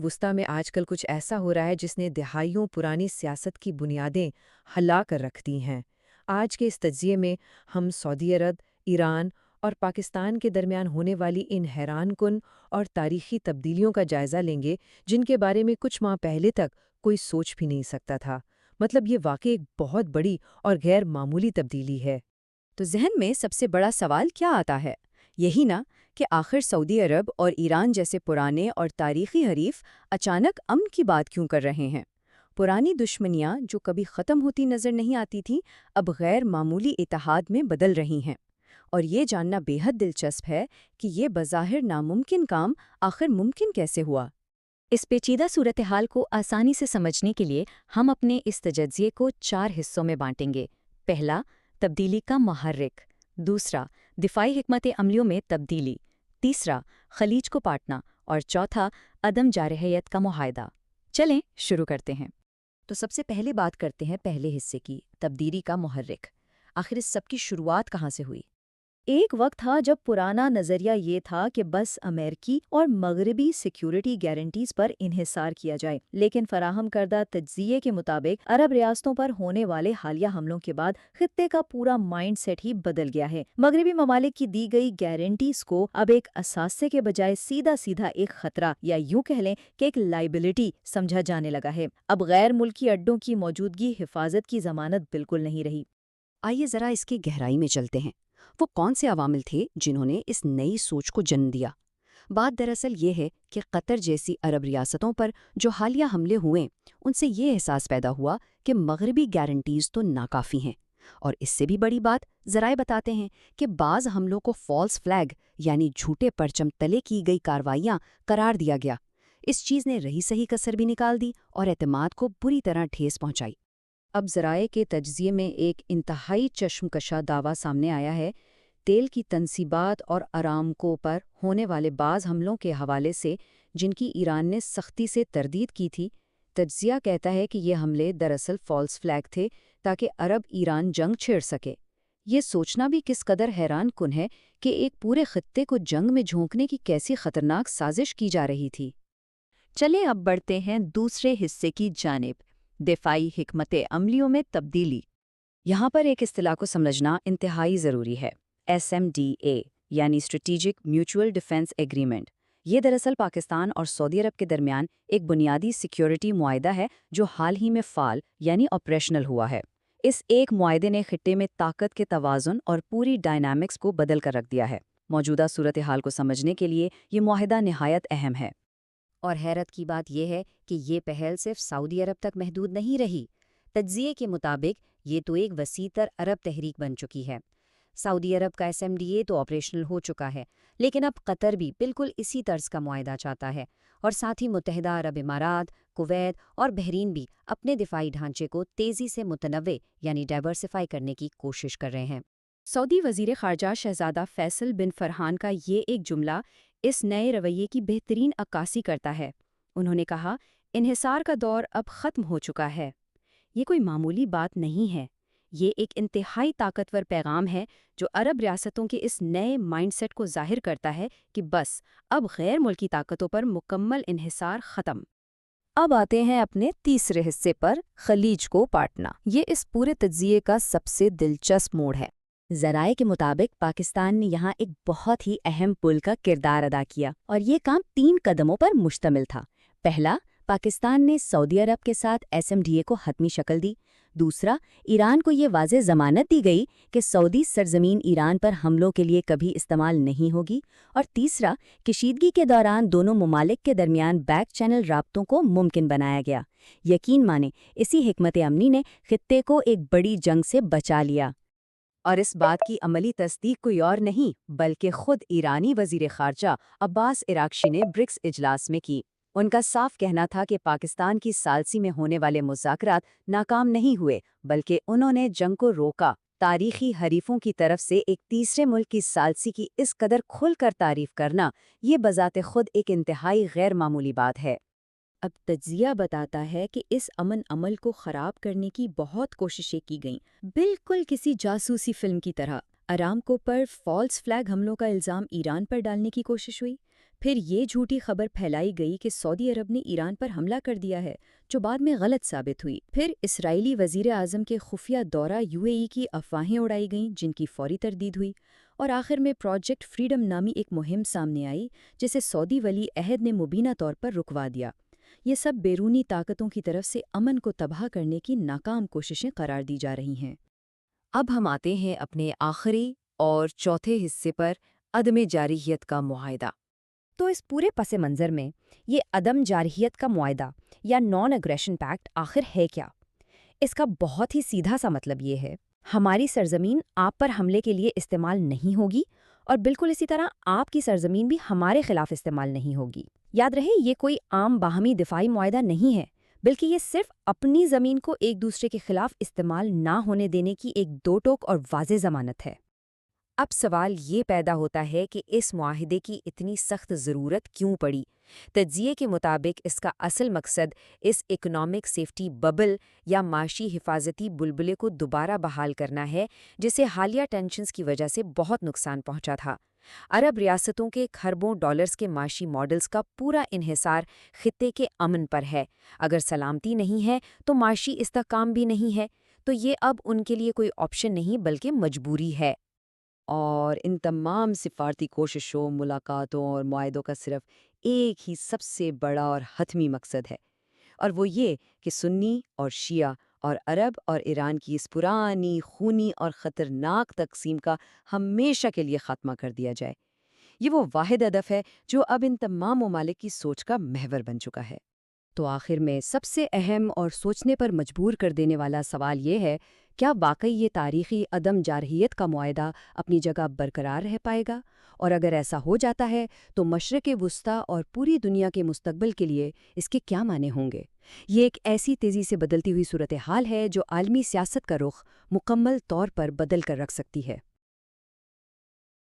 وسطی میں آج کل کچھ ایسا ہو رہا ہے جس نے دہائیوں پرانی سیاست کی بنیادیں ہلا کر رکھ دی ہیں۔ آج کے اس تجزیے میں ہم سعودی عرب، ایران اور پاکستان کے درمیان ہونے والی ان حیران کن اور تاریخی تبدیلیوں کا جائزہ لیں گے جن کے بارے میں کچھ ماہ پہلے تک کوئی سوچ بھی نہیں سکتا تھا۔ مطلب یہ واقعی ایک بہت بڑی اور غیر معمولی تبدیلی ہے۔ تو ذہن میں سب سے بڑا سوال کیا آتا ہے؟ یہی نا کہ آخر سعودی عرب اور ایران جیسے پرانے اور تاریخی حریف اچانک امن کی بات کیوں کر رہے ہیں؟ پرانی دشمنیاں جو کبھی ختم ہوتی نظر نہیں آتی تھیں، اب غیر معمولی اتحاد میں بدل رہی ہیں۔ اور یہ جاننا بے حد دلچسپ ہے کہ یہ بظاہر ناممکن کام آخر ممکن کیسے ہوا۔ اس پیچیدہ صورتحال کو آسانی سے سمجھنے کے لیے ہم اپنے اس تجزیے کو 4 حصوں میں بانٹیں گے۔ پہلا، تبدیلی کا محرک۔ دوسرا، دفاعی حکمت عملیوں میں تبدیلی۔ تیسرا، خلیج کو پاٹنا۔ اور چوتھا، عدم جارحیت کا معاہدہ۔ چلیں شروع کرتے ہیں۔ تو سب سے پہلے بات کرتے ہیں پہلے حصے کی، تبدیلی کا محرک۔ آخر اس سب کی شروعات کہاں سے ہوئی؟ ایک وقت تھا جب پرانا نظریہ یہ تھا کہ بس امریکی اور مغربی سیکیورٹی گارنٹیز پر انحصار کیا جائے، لیکن فراہم کردہ تجزیے کے مطابق عرب ریاستوں پر ہونے والے حالیہ حملوں کے بعد خطے کا پورا مائنڈ سیٹ ہی بدل گیا ہے۔ مغربی ممالک کی دی گئی گارنٹیز کو اب ایک اثاثے کے بجائے سیدھا سیدھا ایک خطرہ یا یوں کہہ لیں کہ ایک لائبلٹی سمجھا جانے لگا ہے۔ اب غیر ملکی اڈوں کی موجودگی حفاظت کی ضمانت بالکل نہیں رہی۔ آئیے ذرا اس کی گہرائی میں چلتے ہیں۔ وہ کون سے عوامل تھے جنہوں نے اس نئی سوچ کو جنم دیا؟ بات دراصل یہ ہے کہ قطر جیسی عرب ریاستوں پر جو حالیہ حملے ہوئے، ان سے یہ احساس پیدا ہوا کہ مغربی گارنٹیز تو ناکافی ہیں، اور اس سے بھی بڑی بات ذرائع بتاتے ہیں کہ بعض حملوں کو فالس فلیگ یعنی جھوٹے پرچم تلے کی گئی کارروائیاں قرار دیا گیا۔ اس چیز نے رہی صحیح کسر بھی نکال دی اور اعتماد کو بری طرح ٹھیس پہنچائی۔ اب ذرائع کے تجزیے میں ایک انتہائی چشم کشا دعویٰ سامنے آیا ہے۔ تیل کی تنصیبات اور ارامکو پر ہونے والے بعض حملوں کے حوالے سے، جن کی ایران نے سختی سے تردید کی تھی، تجزیہ کہتا ہے کہ یہ حملے دراصل فالس فلیگ تھے تاکہ عرب ایران جنگ چھیڑ سکے۔ یہ سوچنا بھی کس قدر حیران کن ہے کہ ایک پورے خطے کو جنگ میں جھونکنے کی کیسی خطرناک سازش کی جا رہی تھی۔ چلیں اب بڑھتے ہیں دوسرے حصے کی جانب، دفاعی حکمت عملیوں میں تبدیلی۔ یہاں پر ایک اصطلاح کو سمجھنا انتہائی ضروری ہے، SMDA یعنی اسٹریٹجک میوچول ڈیفنس ایگریمنٹ۔ یہ دراصل پاکستان اور سعودی عرب کے درمیان ایک بنیادی سیکیورٹی معاہدہ ہے جو حال ہی میں فعال یعنی آپریشنل ہوا ہے۔ اس ایک معاہدے نے خطے میں طاقت کے توازن اور پوری ڈائنامکس کو بدل کر رکھ دیا ہے۔ موجودہ صورتحال کو سمجھنے کے لیے یہ معاہدہ نہایت اہم ہے۔ اور حیرت کی بات یہ ہے کہ یہ پہل صرف سعودی عرب تک محدود نہیں رہی۔ تجزیے کے مطابق یہ تو ایک وسیع تر عرب تحریک بن چکی ہے۔ سعودی عرب کا SMDA تو آپریشنل ہو چکا ہے، لیکن اب قطر بھی بالکل اسی طرز کا معاہدہ چاہتا ہے، اور ساتھ ہی متحدہ عرب امارات، کویت اور بحرین بھی اپنے دفاعی ڈھانچے کو تیزی سے متنوع یعنی ڈائیورسفائی کرنے کی کوشش کر رہے ہیں۔ سعودی وزیر خارجہ شہزادہ فیصل بن فرحان کا یہ ایک جملہ اس نئے رویے کی بہترین عکاسی کرتا ہے۔ انہوں نے کہا، انحصار کا دور اب ختم ہو چکا ہے۔ یہ کوئی معمولی بات نہیں ہے، یہ ایک انتہائی طاقتور پیغام ہے جو عرب ریاستوں کے اس نئے مائنڈ سیٹ کو ظاہر کرتا ہے کہ بس اب غیر ملکی طاقتوں پر مکمل انحصار ختم۔ اب آتے ہیں اپنے تیسرے حصے پر، خلیج کو پاٹنا۔ یہ اس پورے تجزیے کا سب سے دلچسپ موڑ ہے۔ ذرائع کے مطابق پاکستان نے یہاں ایک بہت ہی اہم پل کا کردار ادا کیا، اور یہ کام 3 قدموں پر مشتمل تھا۔ پہلا، پاکستان نے سعودی عرب کے ساتھ SMDA کو حتمی شکل دی۔ دوسرا، ایران کو یہ واضح ضمانت دی گئی کہ سعودی سرزمین ایران پر حملوں کے لیے کبھی استعمال نہیں ہوگی۔ اور تیسرا، کشیدگی کے دوران دونوں ممالک کے درمیان بیک چینل رابطوں کو ممکن بنایا گیا۔ یقین مانیں، اسی حکمت عملی نے خطے کو ایک بڑی جنگ سے بچا لیا۔ اور اس بات کی عملی تصدیق کوئی اور نہیں بلکہ خود ایرانی وزیر خارجہ عباس عراقچی نے برکس اجلاس میں کی۔ ان کا صاف کہنا تھا کہ پاکستان کی ثالثی میں ہونے والے مذاکرات ناکام نہیں ہوئے، بلکہ انہوں نے جنگ کو روکا۔ تاریخی حریفوں کی طرف سے ایک تیسرے ملک کی ثالثی کی اس قدر کھل کر تعریف کرنا، یہ بذات خود ایک انتہائی غیر معمولی بات ہے۔ اب تجزیہ بتاتا ہے کہ اس امن عمل کو خراب کرنے کی بہت کوششیں کی گئیں، بالکل کسی جاسوسی فلم کی طرح۔ ارامکو پر فالس فلیگ حملوں کا الزام ایران پر ڈالنے کی کوشش ہوئی، پھر یہ جھوٹی خبر پھیلائی گئی کہ سعودی عرب نے ایران پر حملہ کر دیا ہے، جو بعد میں غلط ثابت ہوئی۔ پھر اسرائیلی وزیر اعظم کے خفیہ دورہ UAE کی افواہیں اڑائی گئیں، جن کی فوری تردید ہوئی، اور آخر میں پروجیکٹ فریڈم نامی ایک مہم سامنے آئی جسے سعودی ولی عہد نے مبینہ طور پر رکوا دیا۔ یہ سب بیرونی طاقتوں کی طرف سے امن کو تباہ کرنے کی ناکام کوششیں قرار دی جا رہی ہیں۔ اب ہم آتے ہیں اپنے آخری اور چوتھے حصے پر، عدم جارحیت کا معاہدہ۔ تو اس پورے پس منظر میں یہ عدم جارحیت کا معاہدہ یا نان اگریشن پیکٹ آخر ہے کیا؟ اس کا بہت ہی سیدھا سا مطلب یہ ہے، ہماری سرزمین آپ پر حملے کے لیے استعمال نہیں ہوگی، اور بالکل اسی طرح آپ کی سرزمین بھی ہمارے خلاف استعمال نہیں ہوگی۔ یاد رہے، یہ کوئی عام باہمی دفاعی معاہدہ نہیں ہے، بلکہ یہ صرف اپنی زمین کو ایک دوسرے کے خلاف استعمال نہ ہونے دینے کی ایک دو ٹوک اور واضح ضمانت ہے۔ اب سوال یہ پیدا ہوتا ہے کہ اس معاہدے کی اتنی سخت ضرورت کیوں پڑی؟ تجزیے کے مطابق اس کا اصل مقصد اس اکنامک سیفٹی ببل یا معاشی حفاظتی بلبلے کو دوبارہ بحال کرنا ہے، جسے حالیہ ٹینشنز کی وجہ سے بہت نقصان پہنچا تھا۔ عرب ریاستوں کے کھربوں ڈالرز کے معاشی ماڈلز کا پورا انحصار خطے کے امن پر ہے۔ اگر سلامتی نہیں ہے تو معاشی استحکام بھی نہیں ہے، تو یہ اب ان کے لیے کوئی آپشن نہیں بلکہ مجبوری ہے۔ اور ان تمام سفارتی کوششوں، ملاقاتوں اور معاہدوں کا صرف ایک ہی سب سے بڑا اور حتمی مقصد ہے، اور وہ یہ کہ سنی اور شیعہ اور عرب اور ایران کی اس پرانی، خونی اور خطرناک تقسیم کا ہمیشہ کے لیے خاتمہ کر دیا جائے۔ یہ وہ واحد ہدف ہے جو اب ان تمام ممالک کی سوچ کا محور بن چکا ہے۔ تو آخر میں سب سے اہم اور سوچنے پر مجبور کر دینے والا سوال یہ ہے، کیا واقعی یہ تاریخی عدم جارحیت کا معاہدہ اپنی جگہ برقرار رہ پائے گا؟ اور اگر ایسا ہو جاتا ہے تو مشرق وسطیٰ اور پوری دنیا کے مستقبل کے لیے اس کے کیا معنی ہوں گے؟ یہ ایک ایسی تیزی سے بدلتی ہوئی صورتحال ہے جو عالمی سیاست کا رخ مکمل طور پر بدل کر رکھ سکتی ہے۔